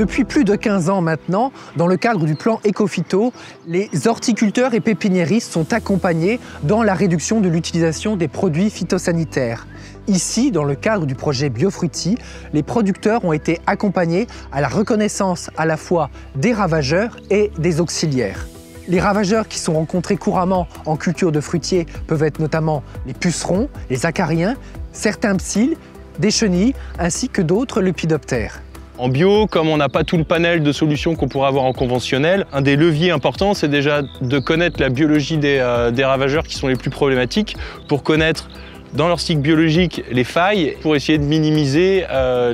Depuis plus de 15 ans maintenant, dans le cadre du plan Ecophyto, les horticulteurs et pépiniéristes sont accompagnés dans la réduction de l'utilisation des produits phytosanitaires. Ici, dans le cadre du projet Biofrutti, les producteurs ont été accompagnés à la reconnaissance à la fois des ravageurs et des auxiliaires. Les ravageurs qui sont rencontrés couramment en culture de fruitiers peuvent être notamment les pucerons, les acariens, certains psylles, des chenilles, ainsi que d'autres lépidoptères. En bio, comme on n'a pas tout le panel de solutions qu'on pourrait avoir en conventionnel, un des leviers importants, c'est déjà de connaître la biologie des ravageurs qui sont les plus problématiques pour connaître dans leur cycle biologique les failles pour essayer de minimiser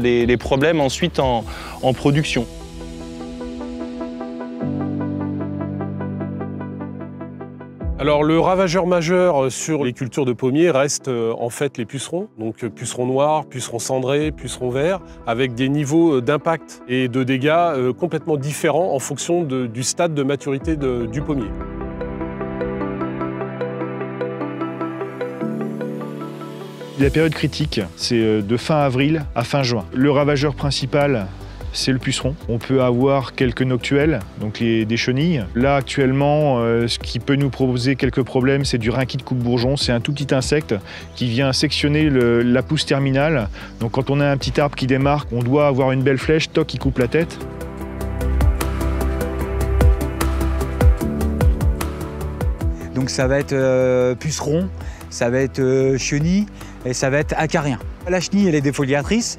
les problèmes ensuite en production. Alors le ravageur majeur sur les cultures de pommiers reste en fait les pucerons, donc pucerons noirs, pucerons cendrés, pucerons verts, avec des niveaux d'impact et de dégâts complètement différents en fonction du stade de maturité du pommier. La période critique, c'est de fin avril à fin juin. Le ravageur principal, c'est le puceron. On peut avoir quelques noctuels, donc des chenilles. Là, actuellement, ce qui peut nous poser quelques problèmes, c'est du rinquit de coupe-bourgeon. C'est un tout petit insecte qui vient sectionner la pousse terminale. Donc quand on a un petit arbre qui démarre, on doit avoir une belle flèche, toc, qui coupe la tête. Donc ça va être puceron, ça va être chenille et ça va être acarien. La chenille, elle est défoliatrice.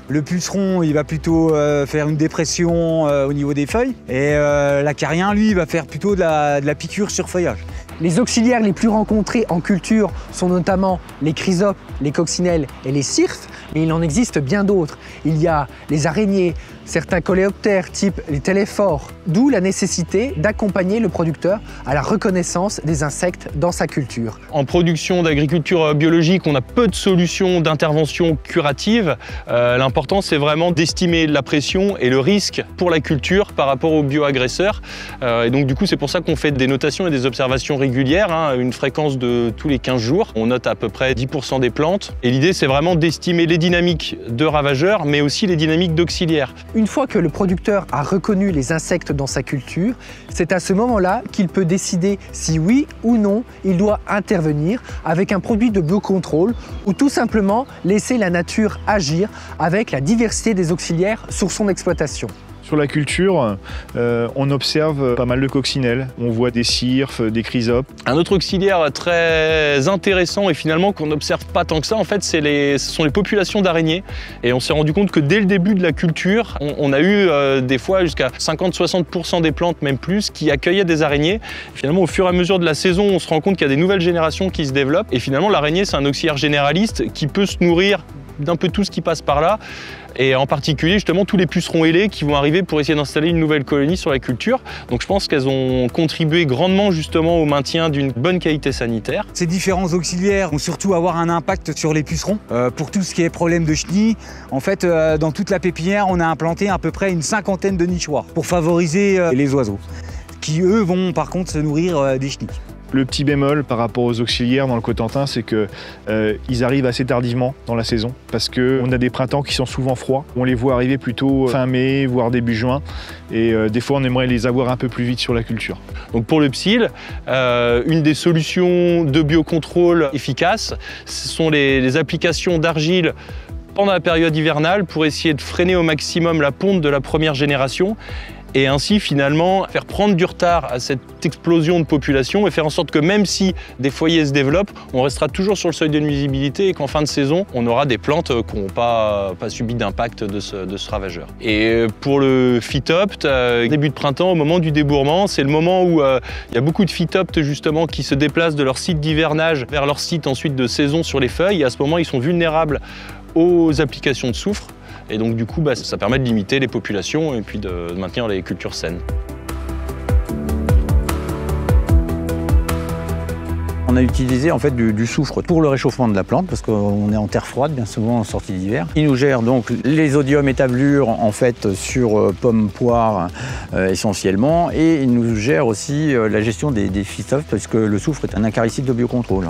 Le puceron, il va plutôt faire une dépression au niveau des feuilles. Et l'acarien, lui, il va faire plutôt de la piqûre sur feuillage. Les auxiliaires les plus rencontrés en culture sont notamment les chrysopes, les coccinelles et les cirphes, mais il en existe bien d'autres. Il y a les araignées, certains coléoptères type les téléphores, d'où la nécessité d'accompagner le producteur à la reconnaissance des insectes dans sa culture. En production d'agriculture biologique, on a peu de solutions d'intervention curative. L'important, c'est vraiment d'estimer la pression et le risque pour la culture par rapport aux bioagresseurs. Et donc du coup, c'est pour ça qu'on fait des notations et des observations régulières, une fréquence de tous les 15 jours. On note à peu près 10% des plantes. Et l'idée, c'est vraiment d'estimer les dynamiques de ravageurs, mais aussi les dynamiques d'auxiliaires. Une fois que le producteur a reconnu les insectes dans sa culture, c'est à ce moment-là qu'il peut décider si oui ou non il doit intervenir avec un produit de biocontrôle ou tout simplement laisser la nature agir avec la diversité des auxiliaires sur son exploitation. Sur la culture, on observe pas mal de coccinelles. On voit des cirphes, des chrysopes. Un autre auxiliaire très intéressant et finalement qu'on n'observe pas tant que ça, en fait, ce sont les populations d'araignées. Et on s'est rendu compte que dès le début de la culture, on a eu des fois jusqu'à 50-60% des plantes, même plus, qui accueillaient des araignées. Et finalement, au fur et à mesure de la saison, on se rend compte qu'il y a des nouvelles générations qui se développent. Et finalement, l'araignée, c'est un auxiliaire généraliste qui peut se nourrir d'un peu tout ce qui passe par là, et en particulier justement tous les pucerons ailés qui vont arriver pour essayer d'installer une nouvelle colonie sur la culture. Donc je pense qu'elles ont contribué grandement justement au maintien d'une bonne qualité sanitaire. Ces différents auxiliaires vont surtout avoir un impact sur les pucerons. Pour tout ce qui est problème de chenilles, en fait dans toute la pépinière, on a implanté à peu près une 50aine de nichoirs pour favoriser les oiseaux, qui eux vont par contre se nourrir des chenilles. Le petit bémol par rapport aux auxiliaires dans le Cotentin, c'est qu'ils arrivent assez tardivement dans la saison parce qu'on a des printemps qui sont souvent froids. On les voit arriver plutôt fin mai, voire début juin. Et des fois, on aimerait les avoir un peu plus vite sur la culture. Donc pour le psylle, une des solutions de biocontrôle efficaces, ce sont les applications d'argile pendant la période hivernale pour essayer de freiner au maximum la ponte de la première génération et ainsi finalement faire prendre du retard à cette explosion de population et faire en sorte que même si des foyers se développent, on restera toujours sur le seuil de nuisibilité et qu'en fin de saison, on aura des plantes qui n'ont pas subi d'impact de ce ravageur. Et pour le phytopte, début de printemps, au moment du débourrement, c'est le moment où il y a beaucoup de phytoptes justement qui se déplacent de leur site d'hivernage vers leur site ensuite de saison sur les feuilles et à ce moment, ils sont vulnérables aux applications de soufre. Et donc du coup, ça permet de limiter les populations et puis de maintenir les cultures saines. On a utilisé en fait du soufre pour le réchauffement de la plante parce qu'on est en terre froide bien souvent en sortie d'hiver. Il nous gère donc les odium établures en fait sur pommes, poires essentiellement et il nous gère aussi la gestion des phytoptes parce que le soufre est un acaricide de biocontrôle.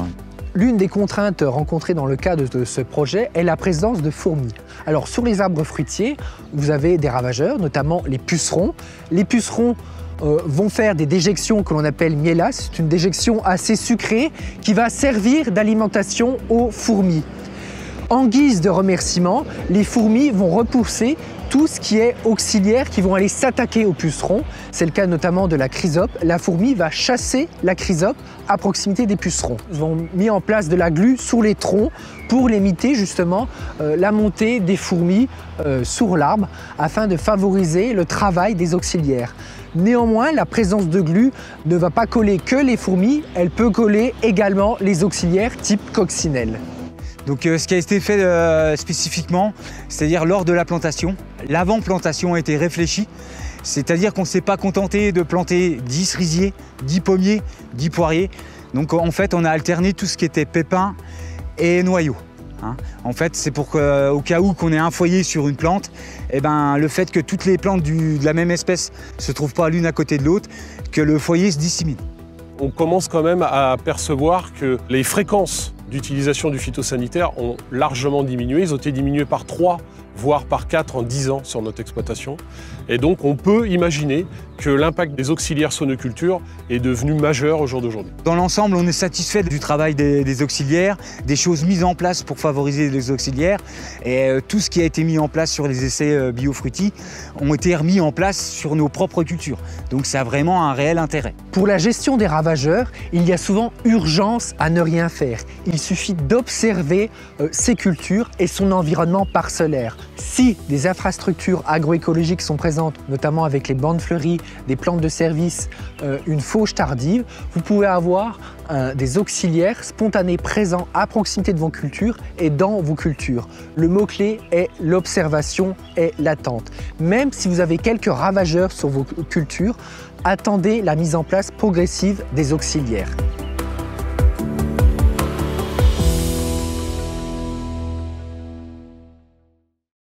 L'une des contraintes rencontrées dans le cadre de ce projet est la présence de fourmis. Alors sur les arbres fruitiers, vous avez des ravageurs, notamment les pucerons. Les pucerons vont faire des déjections que l'on appelle mielas. C'est une déjection assez sucrée qui va servir d'alimentation aux fourmis. En guise de remerciement, les fourmis vont repousser tout ce qui est auxiliaire, qui vont aller s'attaquer aux pucerons. C'est le cas notamment de la chrysope. La fourmi va chasser la chrysope à proximité des pucerons. Ils ont mis en place de la glu sur les troncs pour limiter justement la montée des fourmis sur l'arbre afin de favoriser le travail des auxiliaires. Néanmoins, la présence de glu ne va pas coller que les fourmis, elle peut coller également les auxiliaires type coccinelle. Donc ce qui a été fait spécifiquement, c'est-à-dire lors de la plantation, l'avant-plantation a été réfléchie, c'est-à-dire qu'on ne s'est pas contenté de planter 10 cerisiers, 10 pommiers, 10 poiriers. Donc en fait, on a alterné tout ce qui était pépins et noyaux. En fait, c'est pour qu'au cas où qu'on ait un foyer sur une plante, eh ben, le fait que toutes les plantes de la même espèce ne se trouvent pas l'une à côté de l'autre, que le foyer se dissémine. On commence quand même à percevoir que les fréquences d'utilisation du phytosanitaire ont largement diminué. Ils ont été diminués par 3, voire par 4 en 10 ans sur notre exploitation. Et donc on peut imaginer que l'impact des auxiliaires sonoculture est devenu majeur au jour d'aujourd'hui. Dans l'ensemble, on est satisfait du travail des auxiliaires, des choses mises en place pour favoriser les auxiliaires. Et tout ce qui a été mis en place sur les essais biofruitis ont été remis en place sur nos propres cultures. Donc ça a vraiment un réel intérêt. Pour la gestion des ravageurs, il y a souvent urgence à ne rien faire. Il suffit d'observer ces cultures et son environnement parcellaire. Si des infrastructures agroécologiques sont présentes, notamment avec les bandes fleuries, des plantes de service, une fauche tardive, vous pouvez avoir des auxiliaires spontanés présents à proximité de vos cultures et dans vos cultures. Le mot-clé est l'observation et l'attente. Même si vous avez quelques ravageurs sur vos cultures, attendez la mise en place progressive des auxiliaires.